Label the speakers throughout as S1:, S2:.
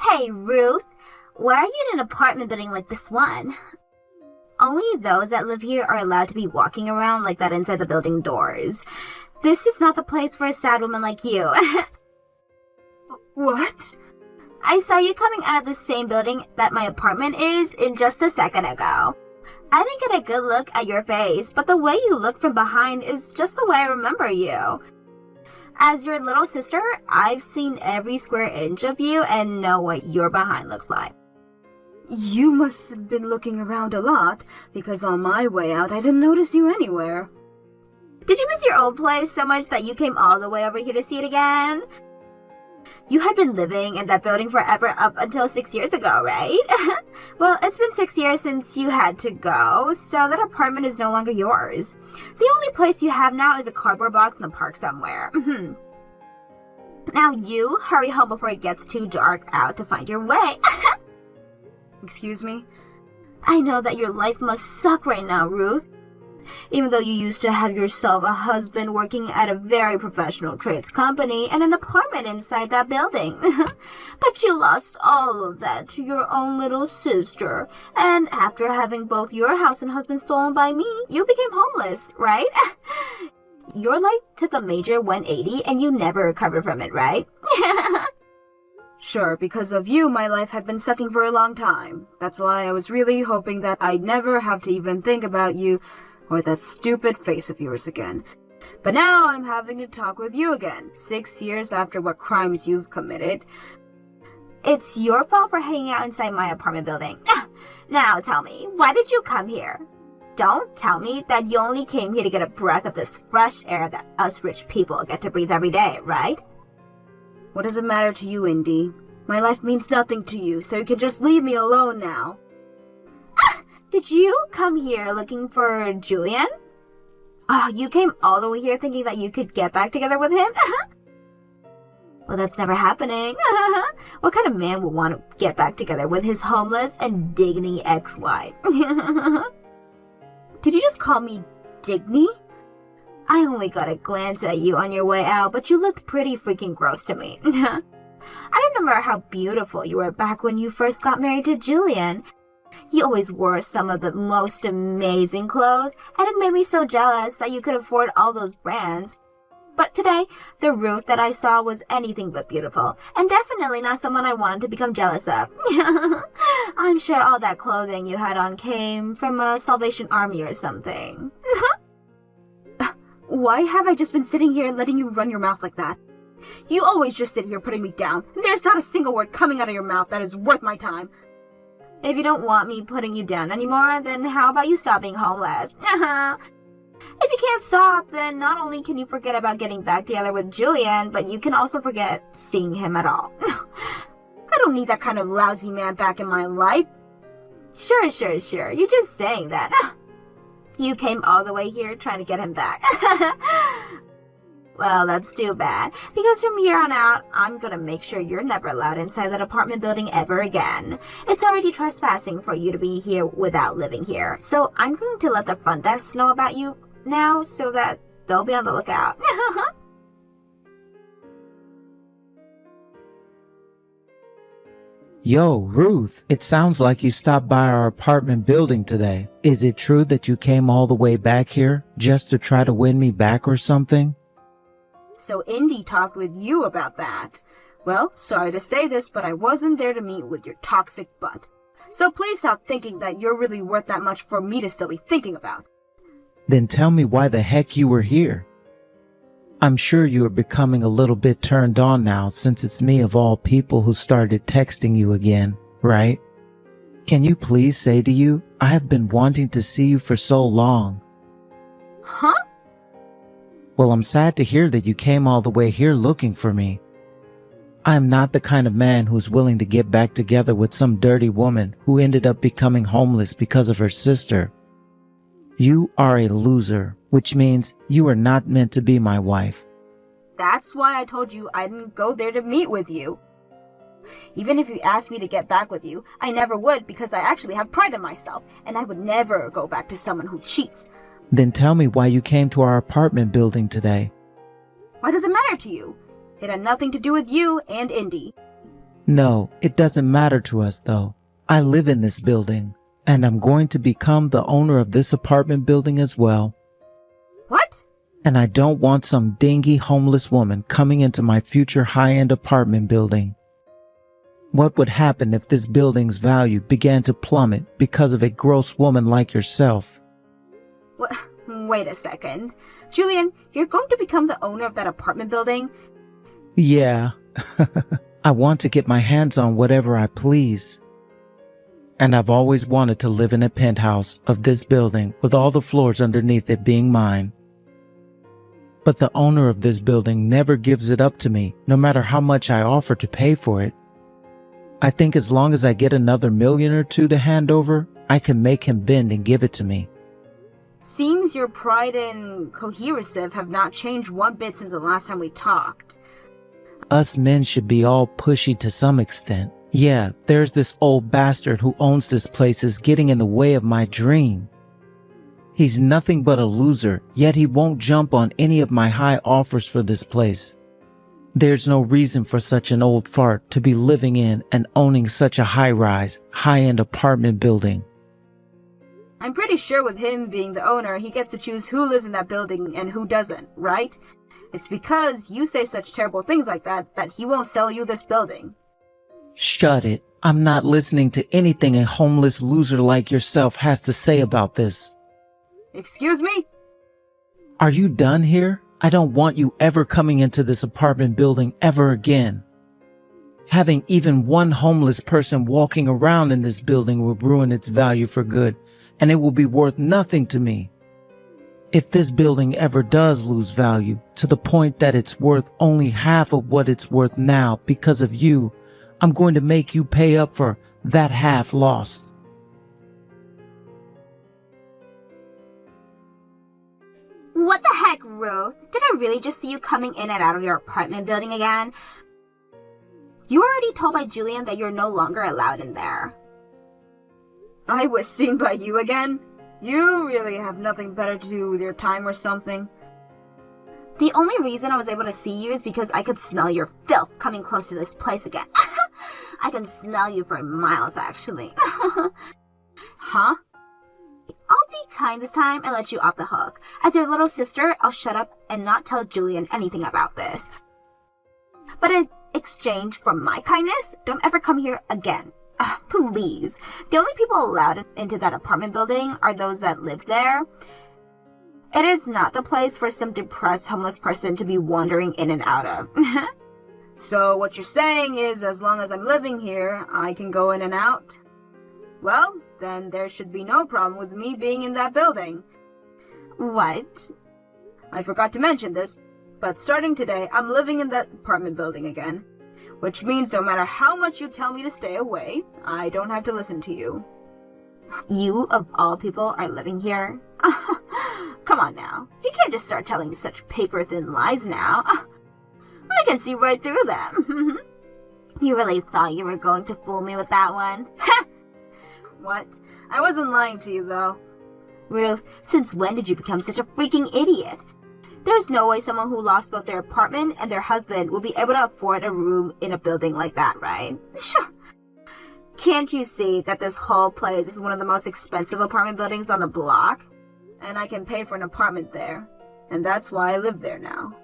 S1: Hey, Ruth, why are you in an apartment building like this one? Only those that live here are allowed to be walking around like that inside the building doors. This is not the place for a sad woman like you.
S2: What?
S1: I saw you coming out of the same building that my apartment is in just a second ago. I didn't get a good look at your face, but the way you look from behind is just the way I remember you. As your little sister, I've seen every square inch of you and know what your behind looks like.
S2: You must have been looking around a lot, because on my way out I didn't notice you anywhere.
S1: Did you miss your old place so much that you came all the way over here to see it again? You had been living in that building forever up until 6 years ago, right? Well, it's been 6 years since you had to go, so that apartment is no longer yours. The only place you have now is a cardboard box in the park somewhere. Now you hurry home before it gets too dark out to find your way.
S2: Excuse me?
S1: I know that your life must suck right now, Ruth. Even though you used to have yourself a husband working at a very professional trades company and an apartment inside that building. But you lost all of that to your own little sister. And after having both your house and husband stolen by me, you became homeless, right? Your life took a major 180 and you never recovered from it, right?
S2: Sure, because of you, my life had been sucking for a long time. That's why I was really hoping that I'd never have to even think about you or that stupid face of yours again. But now I'm having to talk with you again, 6 years after what crimes you've committed.
S1: It's your fault for hanging out inside my apartment building. Now tell me, why did you come here? Don't tell me that you only came here to get a breath of this fresh air that us rich people get to breathe every day, right?
S2: What does it matter to you, Indy? My life means nothing to you, so you can just leave me alone now.
S1: Did you come here looking for Julian? Oh, you came all the way here thinking that you could get back together with him? Well, that's never happening. What kind of man would want to get back together with his homeless and Digny ex-wife? Did you just call me Digny? I only got a glance at you on your way out, but you looked pretty freaking gross to me. I remember how beautiful you were back when you first got married to Julian. You always wore some of the most amazing clothes, and it made me so jealous that you could afford all those brands. But today, the Ruth that I saw was anything but beautiful, and definitely not someone I wanted to become jealous of. I'm sure all that clothing you had on came from a Salvation Army or something.
S2: Why have I just been sitting here letting you run your mouth like that? You always just sit here putting me down, and there's not a single word coming out of your mouth that is worth my time.
S1: If you don't want me putting you down anymore, then how about you stop being homeless? If you can't stop, then not only can you forget about getting back together with Julian, but you can also forget seeing him at all.
S2: I don't need that kind of lousy man back in my life.
S1: Sure. You're just saying that. You came all the way here trying to get him back. Well, that's too bad, because from here on out, I'm gonna make sure you're never allowed inside that apartment building ever again. It's already trespassing for you to be here without living here, so I'm going to let the front desk know about you now so that they'll be on the lookout.
S3: Yo, Ruth, it sounds like you stopped by our apartment building today. Is it true that you came all the way back here just to try to win me back or something?
S2: So Indy talked with you about that. Well, sorry to say this, but I wasn't there to meet with your toxic butt. So please stop thinking that you're really worth that much for me to still be thinking about.
S3: Then tell me why the heck you were here. I'm sure you are becoming a little bit turned on now since it's me of all people who started texting you again, right? Can you please say to you, I have been wanting to see you for so long.
S2: Huh?
S3: Well, I'm sad to hear that you came all the way here looking for me. I am not the kind of man who's willing to get back together with some dirty woman who ended up becoming homeless because of her sister. You are a loser, which means you are not meant to be my wife.
S2: That's why I told you I didn't go there to meet with you. Even if you asked me to get back with you, I never would because I actually have pride in myself, and I would never go back to someone who cheats.
S3: Then tell me why you came to our apartment building today.
S2: Why does it matter to you? It had nothing to do with you and Indy.
S3: No, it doesn't matter to us though. I live in this building, and I'm going to become the owner of this apartment building as well.
S2: What?
S3: And I don't want some dingy homeless woman coming into my future high-end apartment building. What would happen if this building's value began to plummet because of a gross woman like yourself?
S2: What? Wait a second. Julian, you're going to become the owner of that apartment building?
S3: Yeah. I want to get my hands on whatever I please. And I've always wanted to live in a penthouse of this building with all the floors underneath it being mine. But the owner of this building never gives it up to me, no matter how much I offer to pay for it. I think as long as I get another million or two to hand over, I can make him bend and give it to me.
S2: Seems your pride and cohesive have not changed one bit since the last time we talked.
S3: Us men should be all pushy to some extent. Yeah, there's this old bastard who owns this place is getting in the way of my dream. He's nothing but a loser, yet he won't jump on any of my high offers for this place. There's no reason for such an old fart to be living in and owning such a high-rise, high-end apartment building.
S2: I'm pretty sure with him being the owner, he gets to choose who lives in that building and who doesn't, right? It's because you say such terrible things like that that he won't sell you this building.
S3: Shut it. I'm not listening to anything a homeless loser like yourself has to say about this.
S2: Excuse me?
S3: Are you done here? I don't want you ever coming into this apartment building ever again. Having even one homeless person walking around in this building will ruin its value for good, and it will be worth nothing to me. If this building ever does lose value to the point that it's worth only half of what it's worth now because of you, I'm going to make you pay up for that half lost.
S1: What the heck, Ruth? Did I really just see you coming in and out of your apartment building again? You were already told by Julian that you're no longer allowed in there.
S2: I was seen by you again? You really have nothing better to do with your time or something?
S1: The only reason I was able to see you is because I could smell your filth coming close to this place again. I can smell you for miles, actually.
S2: Huh?
S1: I'll be kind this time and let you off the hook. As your little sister, I'll shut up and not tell Julian anything about this. But in exchange for my kindness, don't ever come here again. Please. The only people allowed into that apartment building are those that live there. It is not the place for some depressed homeless person to be wandering in and out of.
S2: So what you're saying is as long as I'm living here, I can go in and out? Well, then there should be no problem with me being in that building.
S1: What?
S2: I forgot to mention this, but starting today, I'm living in that apartment building again. Which means no matter how much you tell me to stay away, I don't have to listen to you.
S1: You, of all people, are living here? Come on now. You can't just start telling such paper-thin lies now. I can see right through them. You really thought you were going to fool me with that one?
S2: What? I wasn't lying to you, though.
S1: Ruth, since when did you become such a freaking idiot? There's no way someone who lost both their apartment and their husband will be able to afford a room in a building like that, right? Can't you see that this whole place is one of the most expensive apartment buildings on the block?
S2: And I can pay for an apartment there. And that's why I live there now.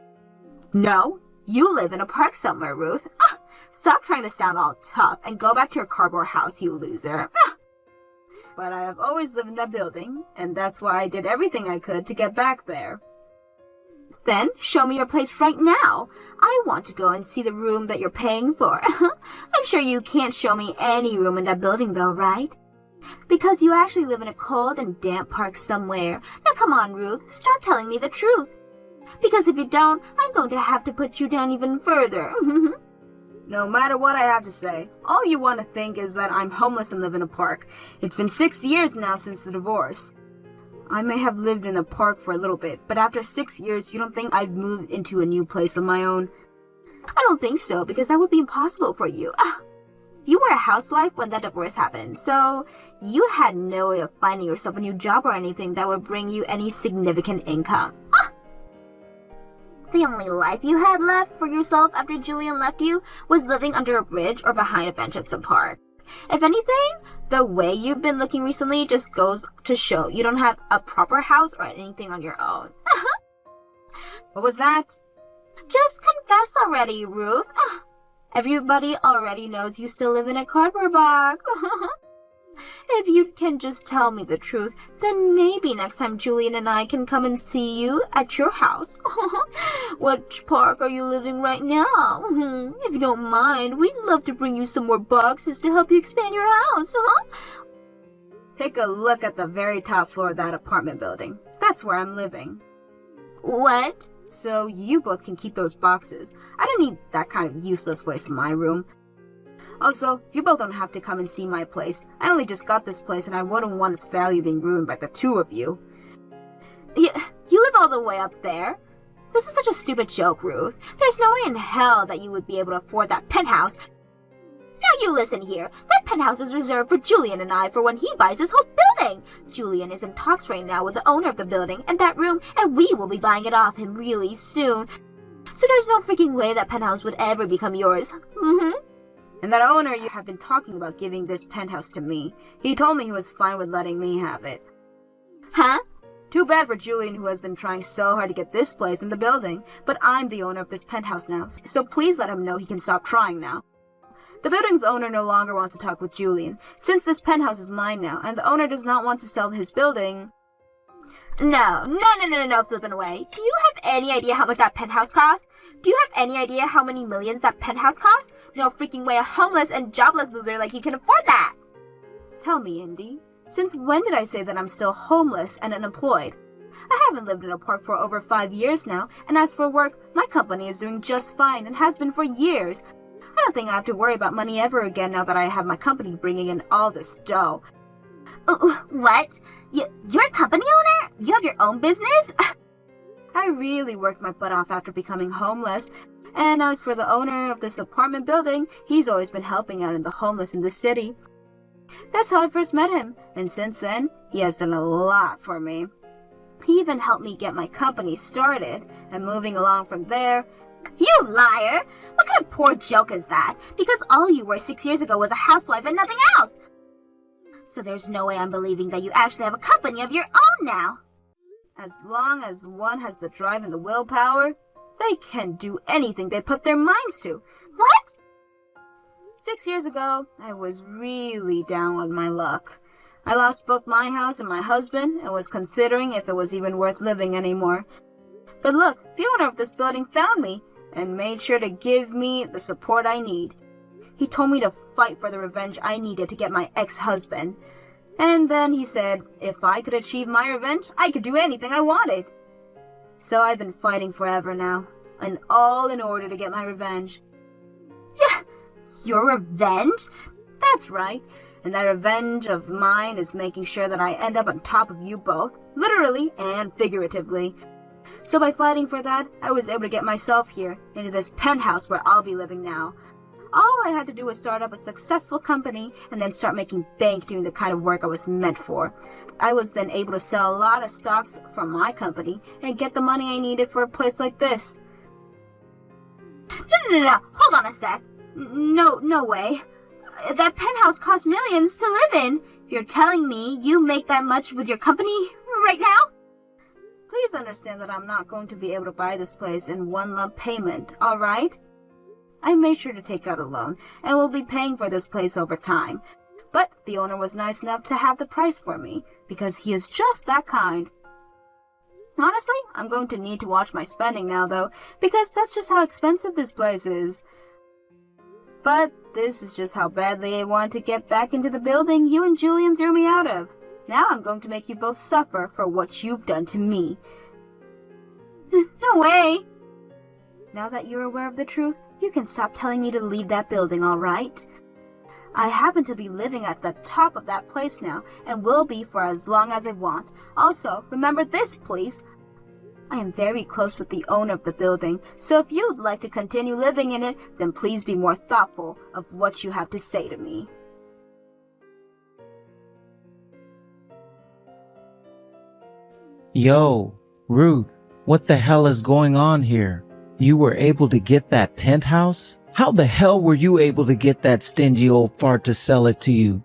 S1: No, you live in a park somewhere, Ruth. Stop trying to sound all tough and go back to your cardboard house, you loser.
S2: But I have always lived in that building, and that's why I did everything I could to get back there.
S1: Then show me your place right now. I want to go and see the room that you're paying for. I'm sure you can't show me any room in that building though, right? Because you actually live in a cold and damp park somewhere. Now come on, Ruth, start telling me the truth. Because if you don't, I'm going to have to put you down even further.
S2: No matter what I have to say, all you want to think is that I'm homeless and live in a park. It's been 6 years now since the divorce. I may have lived in the park for a little bit, but after 6 years, you don't think I've moved into a new place of my own?
S1: I don't think so, because that would be impossible for you. You were a housewife when that divorce happened, so you had no way of finding yourself a new job or anything that would bring you any significant income. The only life you had left for yourself after Julian left you was living under a bridge or behind a bench at some park. If anything, the way you've been looking recently just goes to show you don't have a proper house or anything on your own.
S2: What was that?
S1: Just confess already, Ruth. Everybody already knows you still live in a cardboard box. If you can just tell me the truth, then maybe next time Julian and I can come and see you at your house. Which park are you living right now? If you don't mind, we'd love to bring you some more boxes to help you expand your house.
S2: Take a look at the very top floor of that apartment building. That's where I'm living.
S1: What?
S2: So you both can keep those boxes. I don't need that kind of useless waste in my room. Also, you both don't have to come and see my place. I only just got this place and I wouldn't want its value being ruined by the two of you.
S1: You live all the way up there? This is such a stupid joke, Ruth. There's no way in hell that you would be able to afford that penthouse. Now you listen here. That penthouse is reserved for Julian and I for when he buys his whole building. Julian is in talks right now with the owner of the building and that room, and we will be buying it off him really soon. So there's no freaking way that penthouse would ever become yours.
S2: And that owner you have been talking about giving this penthouse to me. He told me he was fine with letting me have it.
S1: Huh?
S2: Too bad for Julian, who has been trying so hard to get this place in the building. But I'm the owner of this penthouse now, so please let him know he can stop trying now. The building's owner no longer wants to talk with Julian, since this penthouse is mine now, and the owner does not want to sell his building.
S1: No, flippin' away. Do you have any idea how much that penthouse costs? Do you have any idea how many millions that penthouse costs? No freaking way a homeless and jobless loser like you can afford that.
S2: Tell me, Indy, since when did I say that I'm still homeless and unemployed? I haven't lived in a park for over 5 years now, and as for work, my company is doing just fine and has been for years. I don't think I have to worry about money ever again now that I have my company bringing in all this dough.
S1: What? You're a company owner? You have your own business?
S2: I really worked my butt off after becoming homeless. And as for the owner of this apartment building, he's always been helping out in the homeless in the city. That's how I first met him, and since then, he has done a lot for me. He even helped me get my company started, and moving along from there.
S1: You liar! What kind of poor joke is that? Because all you were 6 years ago was a housewife and nothing else! So there's no way I'm believing that you actually have a company of your own now.
S2: As long as one has the drive and the willpower, they can do anything they put their minds to.
S1: What?
S2: 6 years ago, I was really down on my luck. I lost both my house and my husband and was considering if it was even worth living anymore. But look, the owner of this building found me and made sure to give me the support I need. He told me to fight for the revenge I needed to get my ex-husband. And then he said if I could achieve my revenge, I could do anything I wanted. So I've been fighting forever now, and all in order to get my revenge.
S1: Yeah, your revenge?
S2: That's right. And that revenge of mine is making sure that I end up on top of you both, literally and figuratively. So by fighting for that, I was able to get myself here, into this penthouse where I'll be living now. All I had to do was start up a successful company and then start making bank doing the kind of work I was meant for. I was then able to sell a lot of stocks from my company and get the money I needed for a place like this.
S1: No. Hold on a sec. No way. That penthouse costs millions to live in. You're telling me you make that much with your company right now?
S2: Please understand that I'm not going to be able to buy this place in one lump payment, alright? I made sure to take out a loan and will be paying for this place over time. But the owner was nice enough to have the price for me because he is just that kind. Honestly, I'm going to need to watch my spending now though, because that's just how expensive this place is. But this is just how badly I want to get back into the building you and Julian threw me out of. Now I'm going to make you both suffer for what you've done to me.
S1: No way!
S2: Now that you're aware of the truth, you can stop telling me to leave that building, alright? I happen to be living at the top of that place now, and will be for as long as I want. Also, remember this, please. I am very close with the owner of the building, so if you would like to continue living in it, then please be more thoughtful of what you have to say to me.
S3: Yo, Ruth, What the hell is going on here? You were able to get that penthouse? How the hell were you able to get that stingy old fart to sell it to you?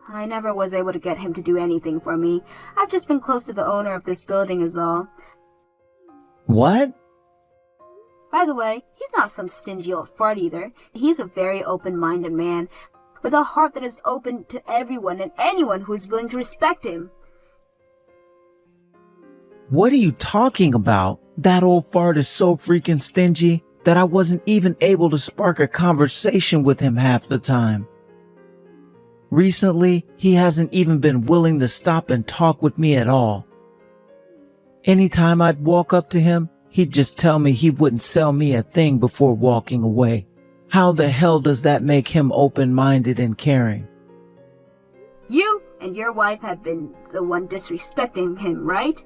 S2: I never was able to get him to do anything for me. I've just been close to the owner of this building is all.
S3: What?
S2: By the way, he's not some stingy old fart either. He's a very open-minded man, with a heart that is open to everyone and anyone who is willing to respect him.
S3: What are you talking about? That old fart is so freaking stingy that I wasn't even able to spark a conversation with him half the time. Recently, he hasn't even been willing to stop and talk with me at all. Anytime I'd walk up to him, he'd just tell me he wouldn't sell me a thing before walking away. How the hell does that make him open-minded and caring?
S2: You and your wife have been the one disrespecting him, right?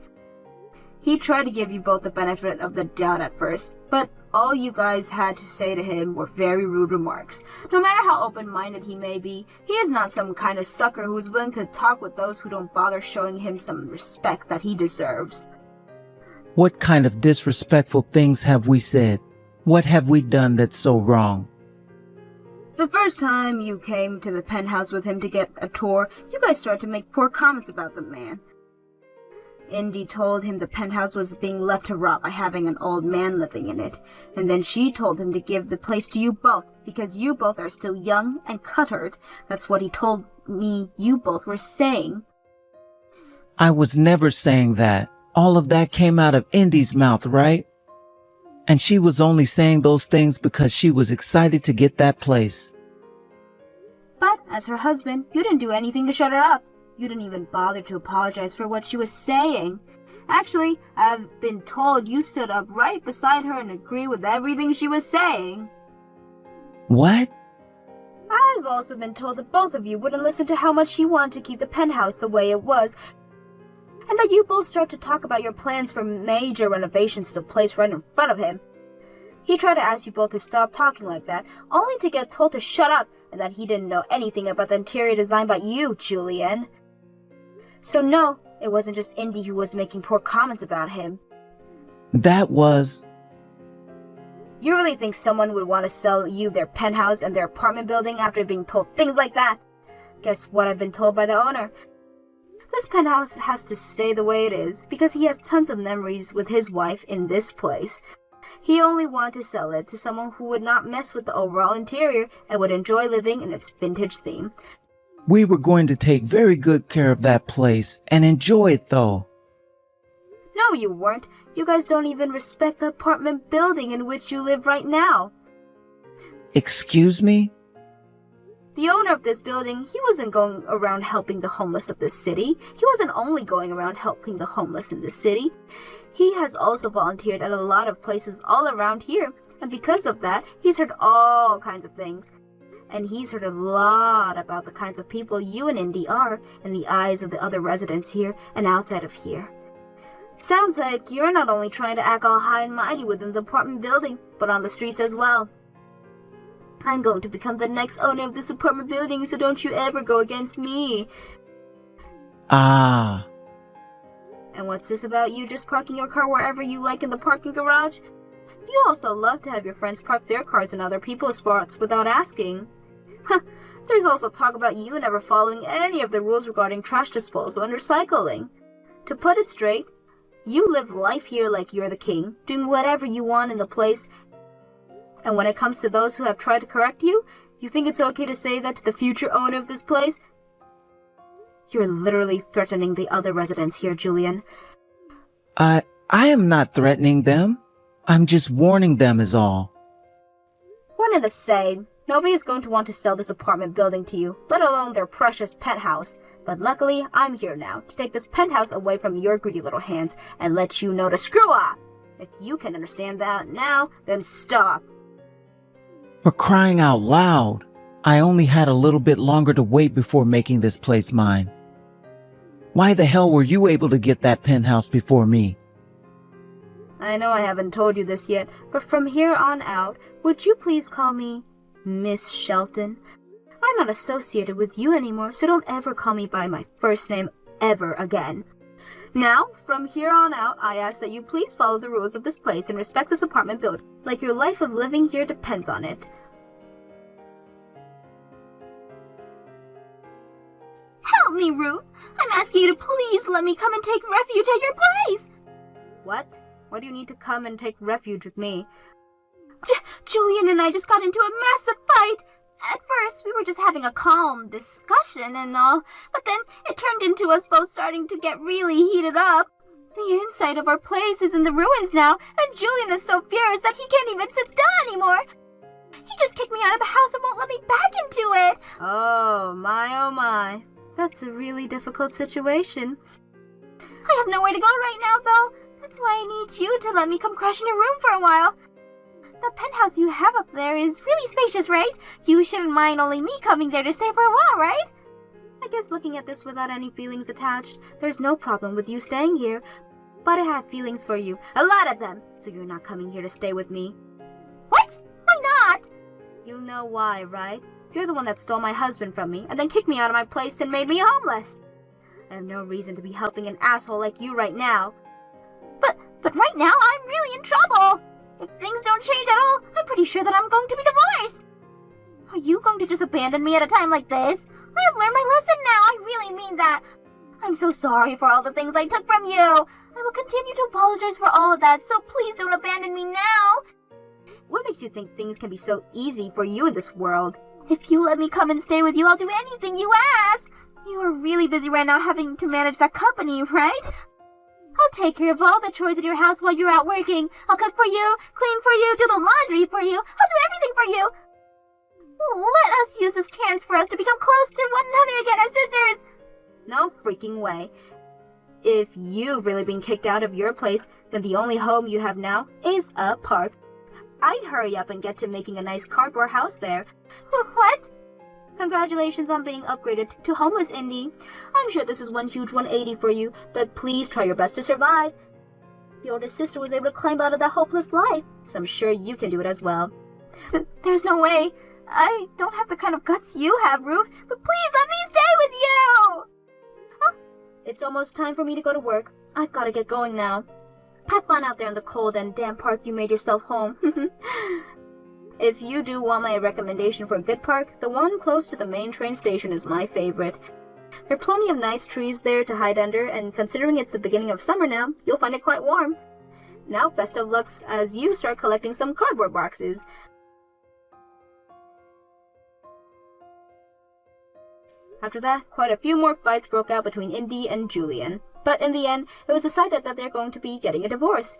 S2: He tried to give you both the benefit of the doubt at first, but all you guys had to say to him were very rude remarks. No matter how open-minded he may be, he is not some kind of sucker who is willing to talk with those who don't bother showing him some respect that he deserves.
S3: What kind of disrespectful things have we said? What have we done that's so wrong?
S2: The first time you came to the penthouse with him to get a tour, you guys started to make poor comments about the man. Indy told him the penthouse was being left to rot by having an old man living in it, and then she told him to give the place to you both, because you both are still young and cuttered. That's what he told me you both were saying.
S3: I was never saying that. All of that came out of Indy's mouth, right? And she was only saying those things because she was excited to get that place.
S2: But as her husband, you didn't do anything to shut her up. You didn't even bother to apologize for what she was saying. Actually, I've been told you stood up right beside her and agreed with everything she was saying.
S3: What?
S2: I've also been told that both of you wouldn't listen to how much he wanted to keep the penthouse the way it was, and that you both start to talk about your plans for major renovations to the place right in front of him. He tried to ask you both to stop talking like that, only to get told to shut up and that he didn't know anything about the interior design but you, Julian. So no, it wasn't just Indy who was making poor comments about him.
S3: That was...
S2: You really think someone would want to sell you their penthouse and their apartment building after being told things like that? Guess what I've been told by the owner? This penthouse has to stay the way it is because he has tons of memories with his wife in this place. He only wanted to sell it to someone who would not mess with the overall interior and would enjoy living in its vintage theme.
S3: We were going to take very good care of that place and enjoy it though.
S2: No, you weren't. You guys don't even respect the apartment building in which you live right now.
S3: Excuse me?
S2: The owner of this building, he wasn't going around helping the homeless of this city. He wasn't only going around helping the homeless in this city. He has also volunteered at a lot of places all around here, and because of that, he's heard all kinds of things. And he's heard a lot about the kinds of people you and Indy are in the eyes of the other residents here and outside of here. Sounds like you're not only trying to act all high and mighty within the apartment building, but on the streets as well. I'm going to become the next owner of this apartment building, so don't you ever go against me.
S3: Ah.
S2: And what's this about you just parking your car wherever you like in the parking garage? You also love to have your friends park their cars in other people's spots without asking. There's also talk about you never following any of the rules regarding trash disposal and recycling. To put it straight, you live life here like you're the king, doing whatever you want in the place. And when it comes to those who have tried to correct you, you think it's okay to say that to the future owner of this place? You're literally threatening the other residents here, Julian.
S3: I am not threatening them. I'm just warning them is all.
S2: One and the same. Nobody is going to want to sell this apartment building to you, let alone their precious penthouse. But luckily, I'm here now to take this penthouse away from your greedy little hands and let you know to screw off. If you can understand that now, then stop.
S3: For crying out loud, I only had a little bit longer to wait before making this place mine. Why the hell were you able to get that penthouse before me?
S2: I know I haven't told you this yet, but from here on out, would you please call me Miss Shelton? I'm not associated with you anymore, so don't ever call me by my first name ever again. Now, from here on out, I ask that you please follow the rules of this place and respect this apartment building, like your life of living here depends on it.
S1: Help me, Ruth. I'm asking you to please let me come and take refuge at your place.
S2: What? Why do you need to come and take refuge with me?
S1: Julian and I just got into a massive fight. At first, we were just having a calm discussion and all, but then it turned into us both starting to get really heated up. The inside of our place is in the ruins now, and Julian is so furious that he can't even sit still anymore. He just kicked me out of the house and won't let me back into it.
S2: Oh my. That's a really difficult situation.
S1: I have nowhere to go right now, though. That's why I need you to let me come crash in your room for a while. The penthouse you have up there is really spacious, right? You shouldn't mind only me coming there to stay for a while, right?
S2: I guess looking at this without any feelings attached, there's no problem with you staying here. But I have feelings for you, a lot of them, so you're not coming here to stay with me.
S1: What? Why not?
S2: You know why, right? You're the one that stole my husband from me and then kicked me out of my place and made me homeless. I have no reason to be helping an asshole like you right now.
S1: But right now I'm really in trouble. If things don't change at all, I'm pretty sure that I'm going to be divorced. Are you going to just abandon me at a time like this? I have learned my lesson now. I really mean that. I'm so sorry for all the things I took from you. I will continue to apologize for all of that, so please don't abandon me now.
S2: What makes you think things can be so easy for you in this world?
S1: If you let me come and stay with you, I'll do anything you ask. You are really busy right now having to manage that company, right? I'll take care of all the chores in your house while you're out working. I'll cook for you, clean for you, do the laundry for you. I'll do everything for you. Let us use this chance for us to become close to one another again as sisters.
S2: No freaking way. If you've really been kicked out of your place, then the only home you have now is a park. I'd hurry up and get to making a nice cardboard house there.
S1: What?
S2: Congratulations on being upgraded to homeless, Indy. I'm sure this is one huge 180 for you, but please try your best to survive. Your older sister was able to climb out of that hopeless life, so I'm sure you can do it as well.
S1: There's no way. I don't have the kind of guts you have, Ruth, but please let me stay with you!
S2: It's almost time for me to go to work. I've got to get going now. Have fun out there in the cold and damp park you made yourself home. If you do want my recommendation for a good park, the one close to the main train station is my favorite. There are plenty of nice trees there to hide under, and considering it's the beginning of summer now, you'll find it quite warm. Now, best of luck as you start collecting some cardboard boxes. After that, quite a few more fights broke out between Indy and Julian. But in the end, it was decided that they're going to be getting a divorce.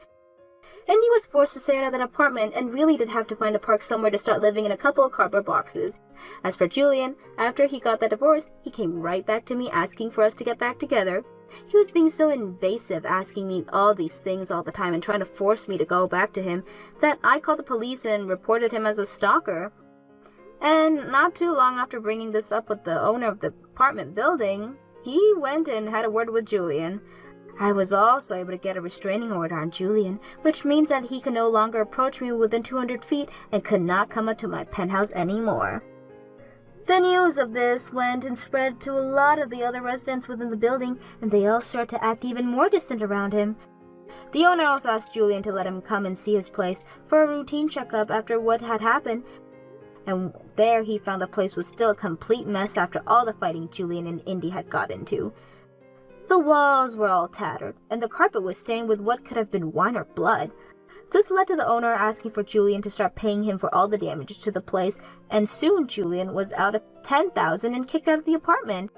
S2: Indy was forced to stay out of that apartment and really did have to find a park somewhere to start living in a couple of cardboard boxes. As for Julian, after he got that divorce, he came right back to me asking for us to get back together. He was being so invasive, asking me all these things all the time and trying to force me to go back to him, that I called the police and reported him as a stalker. And not too long after bringing this up with the owner of the apartment building, he went and had a word with Julian. I was also able to get a restraining order on Julian, which means that he can no longer approach me within 200 feet and could not come up to my penthouse anymore. The news of this went and spread to a lot of the other residents within the building, and they all started to act even more distant around him. The owner also asked Julian to let him come and see his place for a routine checkup after what had happened, and there he found the place was still a complete mess after all the fighting Julian and Indy had got into. The walls were all tattered, and the carpet was stained with what could have been wine or blood. This led to the owner asking for Julian to start paying him for all the damage to the place, and soon Julian was out of $10,000 and kicked out of the apartment.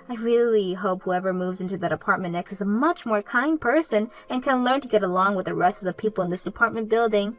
S2: I really hope whoever moves into that apartment next is a much more kind person and can learn to get along with the rest of the people in this apartment building.